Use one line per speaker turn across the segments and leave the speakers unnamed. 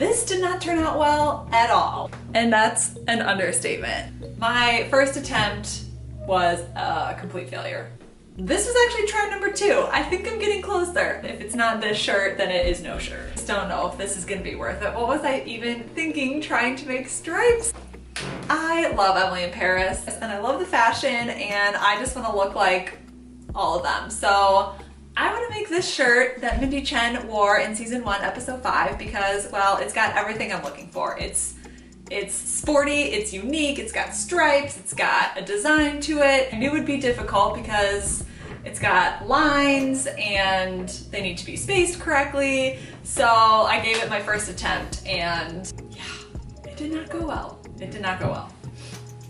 This did not turn out well at all. And that's an understatement. My first attempt was a complete failure. This was actually try number 2. I think I'm getting closer. If it's not this shirt, then it is no shirt. Just don't know if this is gonna be worth it. What was I even thinking trying to make stripes? I love Emily in Paris and I love the fashion and I just wanna look like all of them. So I want to make this shirt that Mindy Chen wore in season 1, episode 5 because, well, it's got everything I'm looking for. It's sporty, it's unique, it's got stripes, it's got a design to it. I knew it would be difficult because it's got lines and they need to be spaced correctly. So I gave it my first attempt and yeah, it did not go well. It did not go well.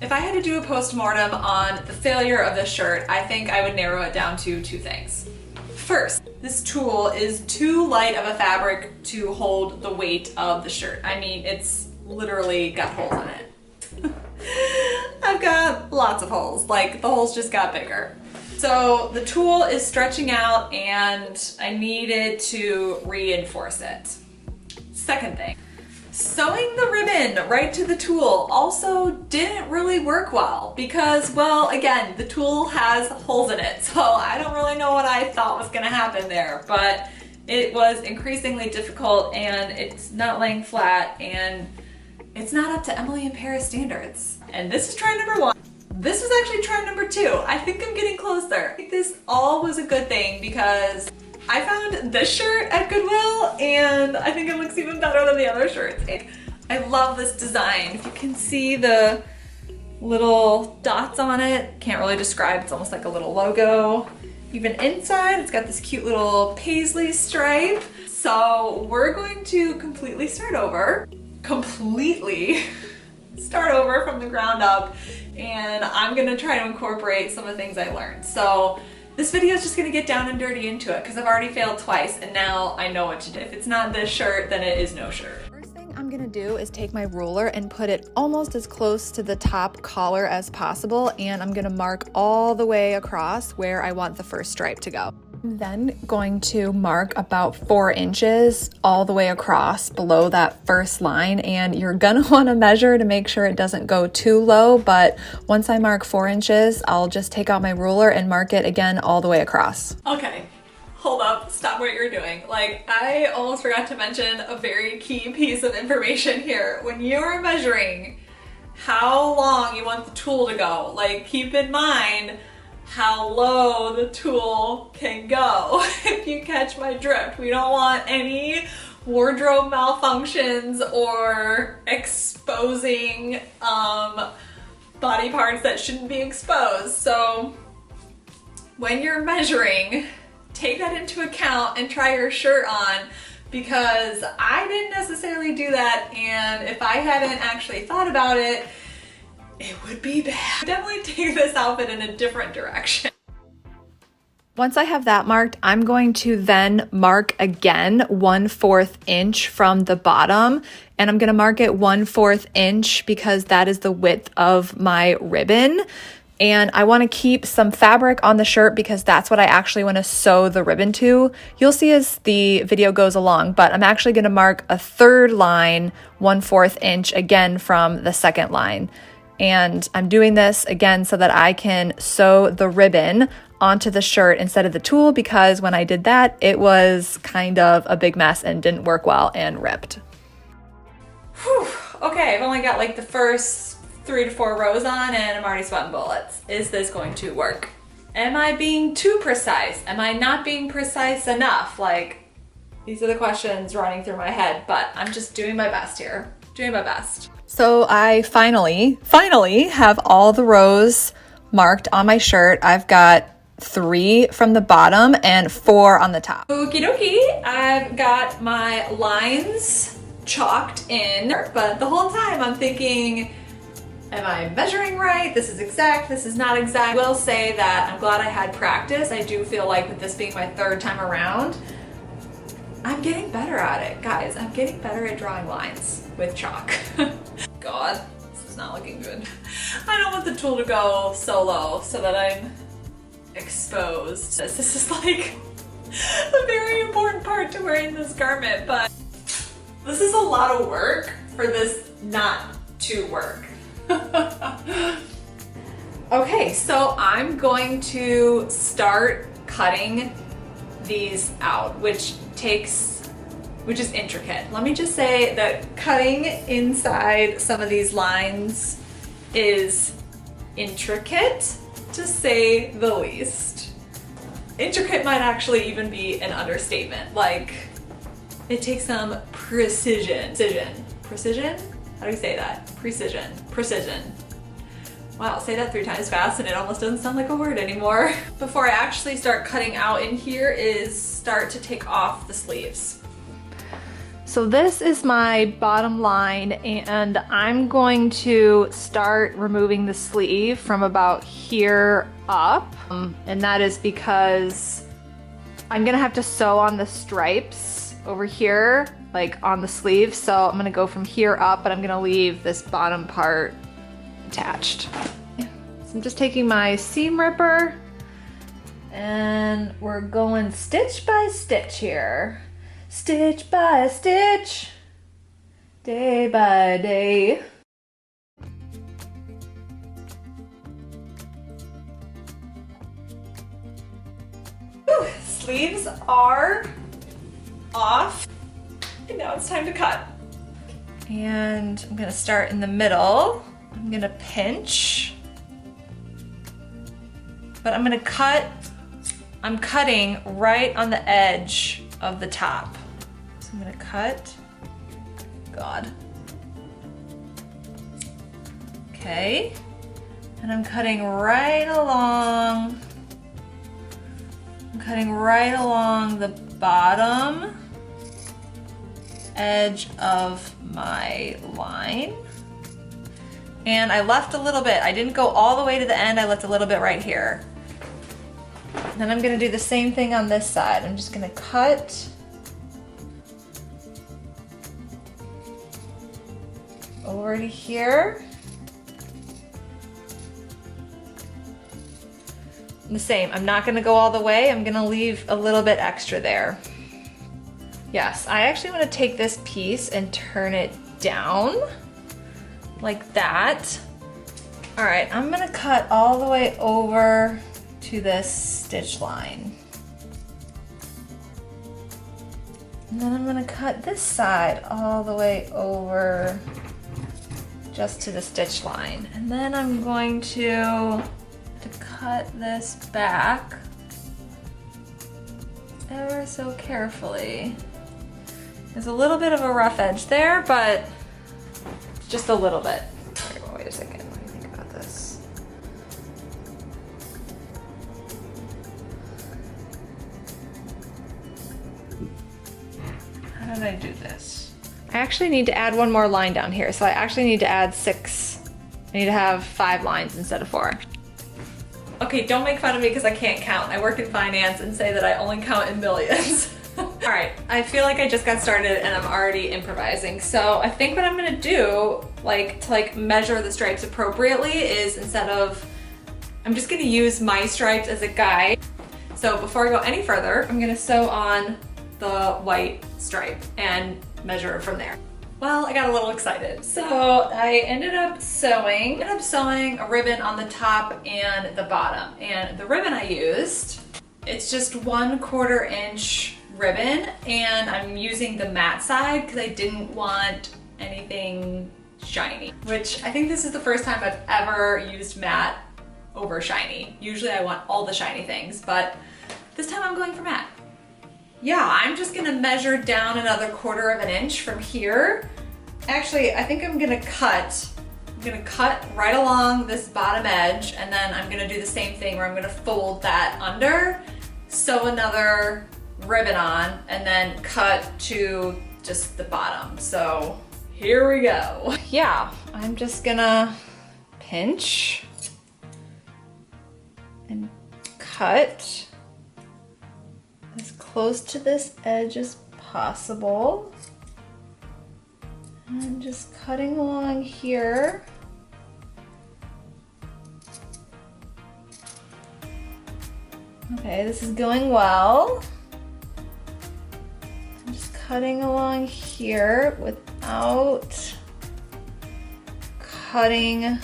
If I had to do a post-mortem on the failure of this shirt, I think I would narrow it down to 2 things. First, this tulle is too light of a fabric to hold the weight of the shirt. I mean, it's literally got holes in it. I've got lots of holes, like the holes just got bigger. So the tulle is stretching out and I needed to reinforce it. Second thing, sewing the ribbon right to the tulle also didn't really work well because, well, again, the tulle has holes in it, so I don't really know what I thought was gonna happen there, but it was increasingly difficult and it's not laying flat and it's not up to Emily in Paris standards. And this is try number 1. This was actually try number 2. I think I'm getting closer. I think this all was a good thing because I found this shirt at Goodwill and I think it looks even better than the other shirts. I love this design. If you can see the little dots on it, can't really describe, it's almost like a little logo. Even inside, it's got this cute little paisley stripe. So we're going to completely start over from the ground up, and I'm gonna try to incorporate some of the things I learned. So this video is just gonna get down and dirty into it because I've already failed twice and now I know what to do. If it's not this shirt, then it is no shirt.
First thing I'm gonna do is take my ruler and put it almost as close to the top collar as possible, and I'm gonna mark all the way across where I want the first stripe to go. I'm then going to mark about 4 inches all the way across below that first line, and you're gonna wanna measure to make sure it doesn't go too low, but once I mark 4 inches, I'll just take out my ruler and mark it again all the way across.
Okay, hold up, stop what you're doing. Like, I almost forgot to mention a very key piece of information here. When you're measuring how long you want the tulle to go, like, keep in mind how low the tulle can go, if you catch my drift. We don't want any wardrobe malfunctions or exposing body parts that shouldn't be exposed. So when you're measuring, take that into account and try your shirt on, because I didn't necessarily do that, and if I hadn't actually thought about it, it would be bad. Definitely take this outfit in a different direction.
Once I have that marked, I'm going to then mark again 1/4 inch from the bottom, and I'm gonna mark it 1/4 inch because that is the width of my ribbon. And I wanna keep some fabric on the shirt because that's what I actually wanna sew the ribbon to. You'll see as the video goes along, but I'm actually gonna mark a 3rd line 1/4 inch again from the 2nd line. And I'm doing this again so that I can sew the ribbon onto the shirt instead of the tulle, because when I did that, it was kind of a big mess and didn't work well and ripped.
Whew. Okay, I've only got like the first 3 to 4 rows on and I'm already sweating bullets. Is this going to work? Am I being too precise? Am I not being precise enough? Like, these are the questions running through my head, but I'm just doing my best here. Doing my best.
So I finally have all the rows marked on my shirt. I've got 3 from the bottom and 4 on the top.
Okie dokie, I've got my lines chalked in, but the whole time I'm thinking, am I measuring right? This is exact, this is not exact. I will say that I'm glad I had practice. I do feel like with this being my 3rd time around, I'm getting better at it. Guys, I'm getting better at drawing lines with chalk. God, this is not looking good. I don't want the tulle to go so low so that I'm exposed. This is like a very important part to wearing this garment, but This is a lot of work for this not to work. Okay, so I'm going to start cutting these out, which is intricate. Let me just say that cutting inside some of these lines is intricate, to say the least. Intricate might actually even be an understatement. Like, it takes some precision. Precision? How do you say that? Precision. Wow, say that 3 times fast and it almost doesn't sound like a word anymore. Before I actually start cutting out in here is start to take off the sleeves. So this is my bottom line, and I'm going to start removing the sleeve from about here up. And that is because I'm gonna have to sew on the stripes over here, like on the sleeve. So I'm gonna go from here up, but I'm gonna leave this bottom part attached. So I'm just taking my seam ripper and we're going stitch by stitch here. Stitch by stitch, day by day. Whew, sleeves are off, and now it's time to cut. And I'm gonna start in the middle. I'm gonna pinch, but I'm gonna cut. I'm cutting right on the edge of the top. So I'm gonna cut. God. Okay. And I'm cutting right along. I'm cutting right along the bottom edge of my line. And I left a little bit. I didn't go all the way to the end. I left a little bit right here. Then I'm gonna do the same thing on this side. I'm just gonna cut over to here. The same, I'm not gonna go all the way. I'm gonna leave a little bit extra there. Yes, I actually wanna take this piece and turn it down like that. All right, I'm gonna cut all the way over to this stitch line. And then I'm gonna cut this side all the way over just to the stitch line. And then I'm going to cut this back ever so carefully. There's a little bit of a rough edge there, but just a little bit. Wait a second, what do you think about this? How did I do this? I actually need to add one more line down here, so I actually need to add 6. I need to have 5 lines instead of 4. Okay, don't make fun of me because I can't count. I work in finance and say that I only count in millions. All right, I feel like I just got started and I'm already improvising. So I think what I'm gonna do, to measure the stripes appropriately is I'm just gonna use my stripes as a guide. So before I go any further, I'm gonna sew on the white stripe and measure from there. Well, I got a little excited. So I ended up sewing a ribbon on the top and the bottom. And the ribbon I used, it's just 1/4 inch ribbon, and I'm using the matte side because I didn't want anything shiny, which I think this is the first time I've ever used matte over shiny. Usually I want all the shiny things, but this time I'm going for matte. Yeah, I'm just gonna measure down another 1/4 inch from here. Actually, I think I'm gonna cut right along this bottom edge, and then I'm gonna do the same thing where I'm gonna fold that under, sew another ribbon on, and then cut to just the bottom. So here we go. Yeah, I'm just gonna pinch and cut as close to this edge as possible. And just cutting along here. Okay, this is going well. I'm just
cutting along here without cutting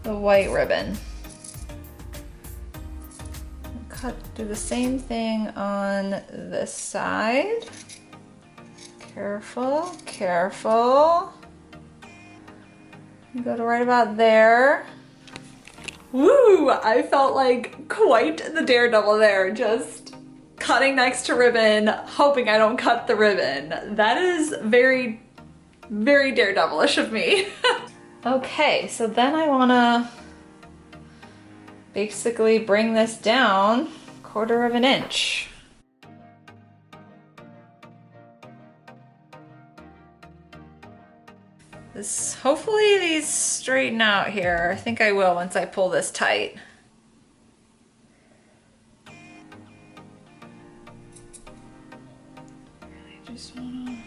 the white ribbon. Do the same thing on this side. Careful, careful. You go to right about there.
Woo! I felt like quite the daredevil there, just cutting next to ribbon, hoping I don't cut the ribbon. That is very, very daredevilish of me.
Okay, so then I wanna basically bring this down 1/4 of an inch. Hopefully these straighten out here. I think I will once I pull this tight. I just wanna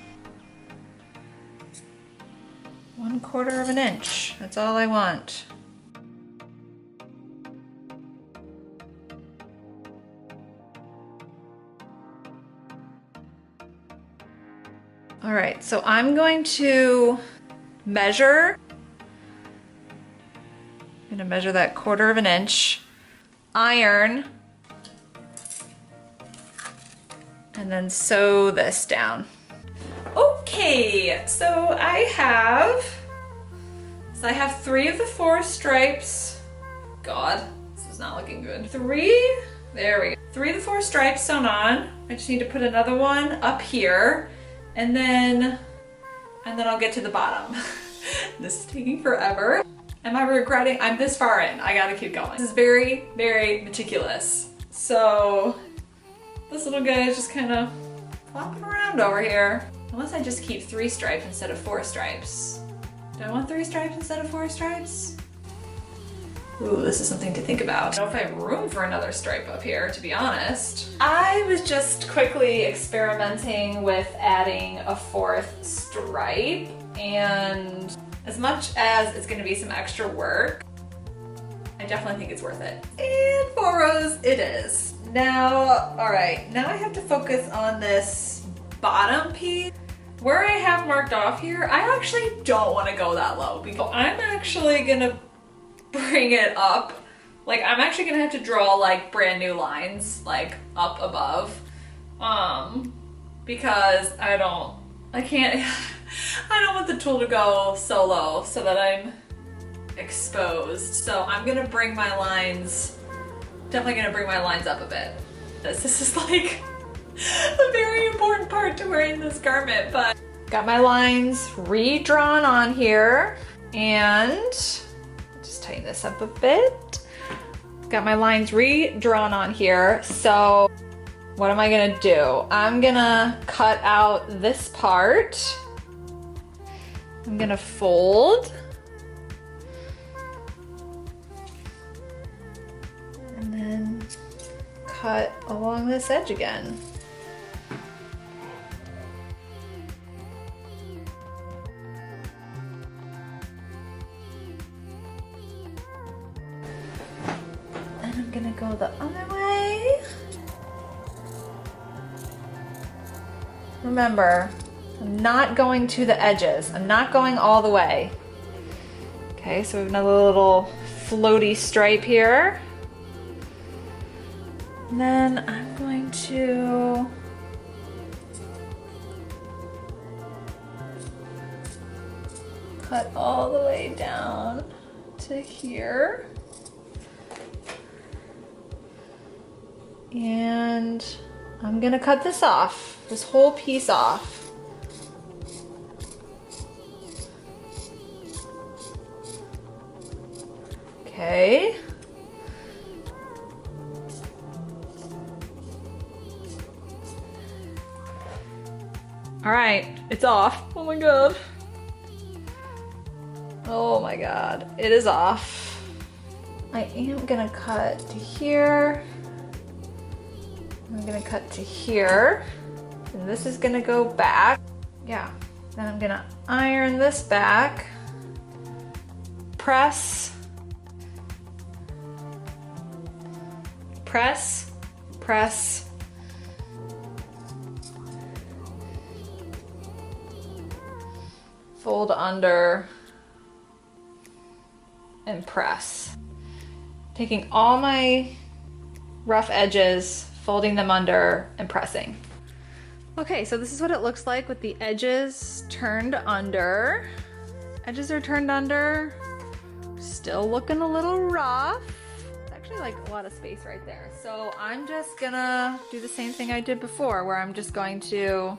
1/4 of an inch. That's all I want. All right, so I'm going to measure. I'm gonna measure that 1/4 of an inch, iron, and then sew this down.
Okay, so I have 3 of the 4 stripes. God, this is not looking good. 3, there we go. 3 of the 4 stripes sewn on. I just need to put another one up here, and then I'll get to the bottom. This is taking forever. Am I regretting? I'm this far in. I gotta keep going. This is very, very meticulous. So this little guy is just kind of flopping around over here. Unless I just keep 3 stripes instead of 4 stripes. Do I want 3 stripes instead of 4 stripes? Ooh, this is something to think about. I don't know if I have room for another stripe up here, to be honest. I was just quickly experimenting with adding a 4th stripe, and as much as it's gonna be some extra work, I definitely think it's worth it. And 4 rows it is. Now, all right, now I have to focus on this bottom piece. Where I have marked off here, I actually don't wanna go that low, because I'm actually gonna bring it up. Like, I'm actually gonna have to draw like brand new lines like up above, because I don't want the tool to go so low so that I'm exposed. So I'm gonna bring my lines, definitely gonna bring my lines up a bit. This is like a very important part to wearing this garment, but
Got my lines redrawn on here, and just tighten this up a bit. Got my lines redrawn on here, so what am I gonna do? I'm gonna cut out this part. I'm gonna fold. And then cut along this edge again. And I'm gonna go the other way. Remember, I'm not going to the edges. I'm not going all the way. Okay, so we have another little floaty stripe here. And then I'm going to cut all the way down to here. And I'm gonna cut this off, this whole piece off. Okay. All right, it's off. Oh my God. Oh my God, it is off. I am gonna cut to here. I'm gonna cut to here, and this is gonna go back. Yeah, then I'm gonna iron this back, press, press, press, fold under, and press. Taking all my rough edges, folding them under, and pressing. Okay, so this is what it looks like with the edges turned under. Edges are turned under, still looking a little rough. It's actually like a lot of space right there. So I'm just gonna do the same thing I did before, where I'm just going to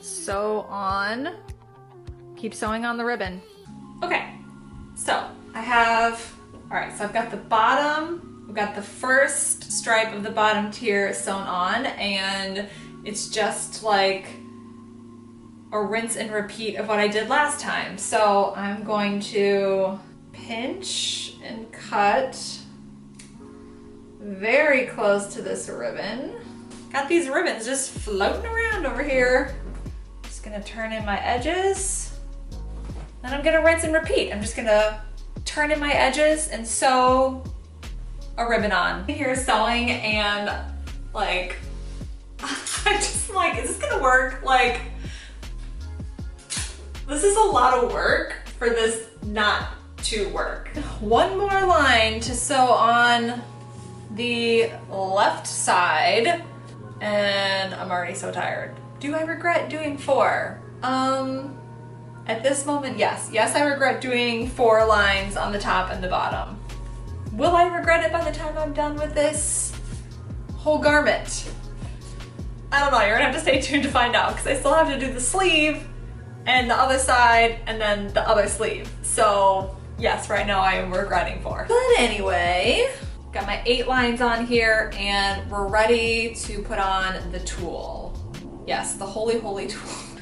sew on, keep sewing on the ribbon.
Okay, so I have, all right, so I've got the bottom, I've got the first stripe of the bottom tier sewn on, and it's just like a rinse and repeat of what I did last time. So I'm going to pinch and cut very close to this ribbon. Got these ribbons just floating around over here. Just gonna turn in my edges. Then I'm gonna rinse and repeat. I'm just gonna turn in my edges and sew a ribbon on. Here sewing and like, I'm just like, is this gonna work? Like, this is a lot of work for this not to work. One more line to sew on the left side, and I'm already so tired. Do I regret doing 4? At this moment, yes. Yes, I regret doing 4 lines on the top and the bottom. Will I regret it by the time I'm done with this whole garment? I don't know, you're gonna have to stay tuned to find out, because I still have to do the sleeve and the other side and then the other sleeve. So yes, right now I am regretting 4. But anyway, got my 8 lines on here and we're ready to put on the tulle. Yes, the holy tool,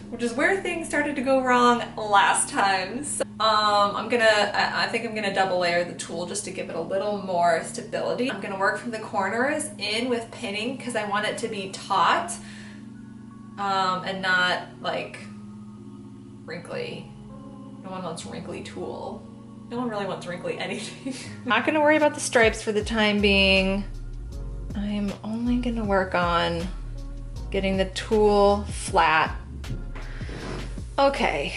which is where things started to go wrong last time. So, I think I'm gonna double layer the tulle just to give it a little more stability. I'm gonna work from the corners in with pinning because I want it to be taut and not like wrinkly. No one wants wrinkly tulle. No one really wants wrinkly anything. Not gonna worry about the stripes for the time being. I'm only gonna work on getting the tulle flat. Okay,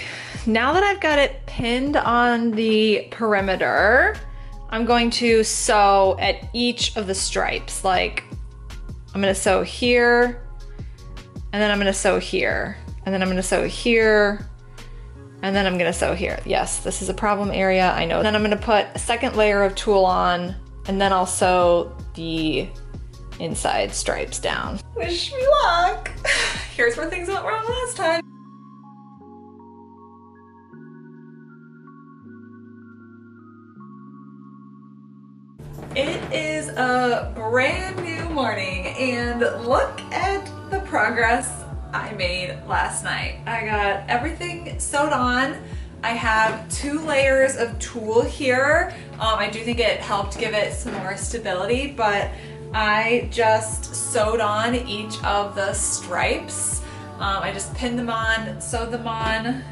now that I've got it pinned on the perimeter, I'm going to sew at each of the stripes. Like, I'm gonna sew here, and then I'm gonna sew here, and then I'm gonna sew here, and then I'm gonna sew here. Yes, this is a problem area, I know. Then I'm gonna put a second layer of tulle on, and then I'll sew the inside stripes down. Wish me luck. Here's where things went wrong last time. It is a brand new morning and look at the progress I made last night. I got everything sewed on. I have 2 layers of tulle here. I do think it helped give it some more stability, but I just sewed on each of the stripes. I just pinned them on, sewed them on.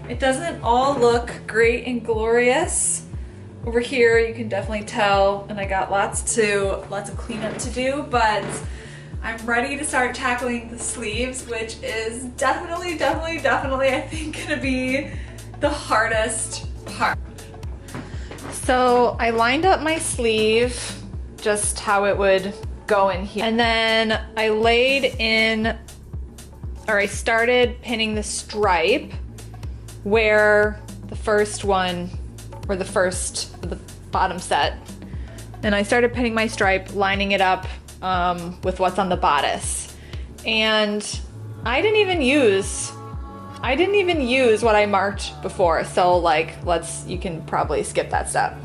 It doesn't all look great and glorious. Over here, you can definitely tell, and I got lots of cleanup to do, but I'm ready to start tackling the sleeves, which is definitely, I think, gonna be the hardest part. So I lined up my sleeve, just how it would go in here. And then I started pinning the stripe where the first one, or the first of the bottom set. And I started pinning my stripe, lining it up with what's on the bodice. And I didn't even use what I marked before. So like, you can probably skip that step.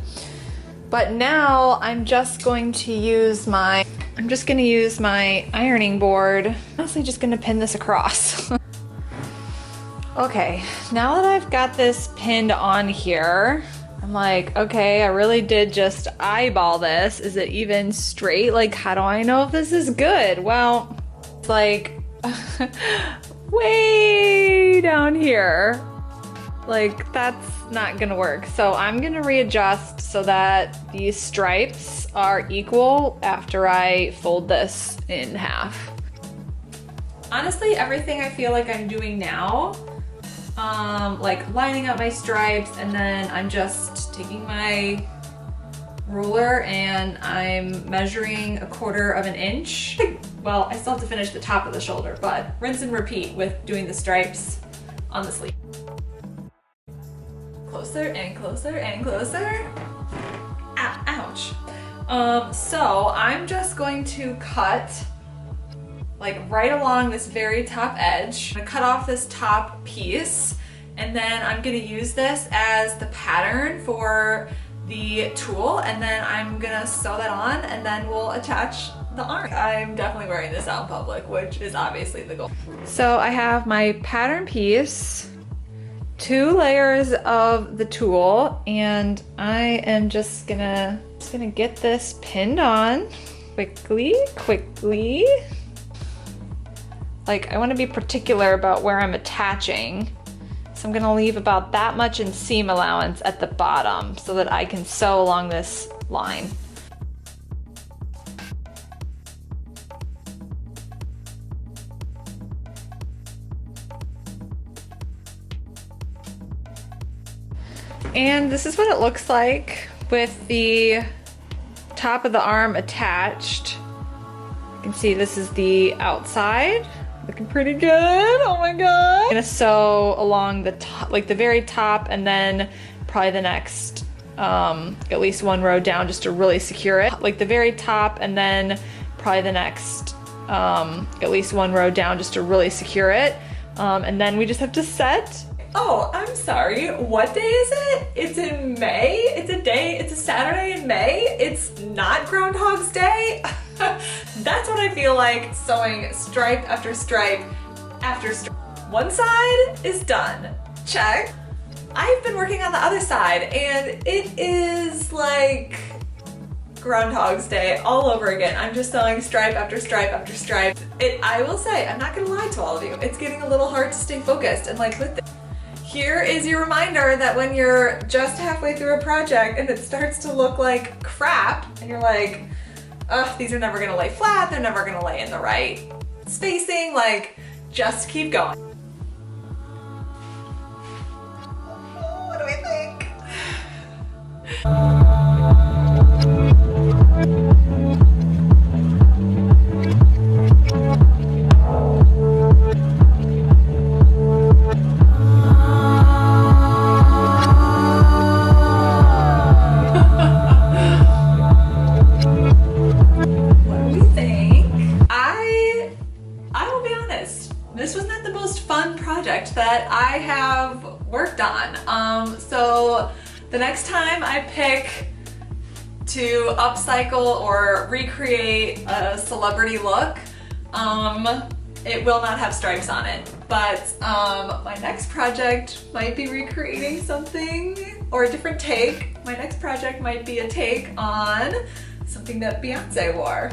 But now I'm just going to use my ironing board. Honestly, just gonna pin this across. Okay, now that I've got this pinned on here, I'm like, okay, I really did just eyeball this. Is it even straight? Like, how do I know if this is good? Well, it's like way down here. Like, that's not gonna work. So I'm gonna readjust so that these stripes are equal after I fold this in half. Honestly, everything I feel like I'm doing now like lining up my stripes, and then I'm just taking my ruler and I'm measuring 1/4 inch. Well, I still have to finish the top of the shoulder, but rinse and repeat with doing the stripes on the sleeve. Closer and closer and closer. Ow, ouch. So I'm just going to cut like right along this very top edge. I'm gonna cut off this top piece, and then I'm gonna use this as the pattern for the tulle, and then I'm gonna sew that on, and then we'll attach the arm. I'm definitely wearing this out in public, which is obviously the goal. So I have my pattern piece, 2 layers of the tulle, and I am just gonna get this pinned on quickly. Like, I want to be particular about where I'm attaching. So I'm gonna leave about that much in seam allowance at the bottom so that I can sew along this line. And this is what it looks like with the top of the arm attached. You can see this is the outside. Looking pretty good, oh my god. I'm gonna sew along the top, like the very top, and then probably the next, at least 1 row down just to really secure it. Like the very top, and then probably the next, at least 1 row down just to really secure it. And then we just have to set. Oh, I'm sorry, what day is it? It's in May? It's a Saturday in May? It's not Groundhog's Day? That's what I feel like sewing stripe after stripe after stripe. One side is done, check. I've been working on the other side, and it is like Groundhog's Day all over again. I'm just sewing stripe after stripe after stripe. I will say, I'm not gonna lie to all of you, it's getting a little hard to stay focused, and like with this. Here is your reminder that when you're just halfway through a project and it starts to look like crap, and you're like, ugh, these are never gonna lay flat, they're never gonna lay in the right spacing, like, just keep going. What do we think? That I have worked on. So the next time I pick to upcycle or recreate a celebrity look, it will not have stripes on it. But my next project might be recreating something or a different take. My next project might be a take on something that Beyonce wore.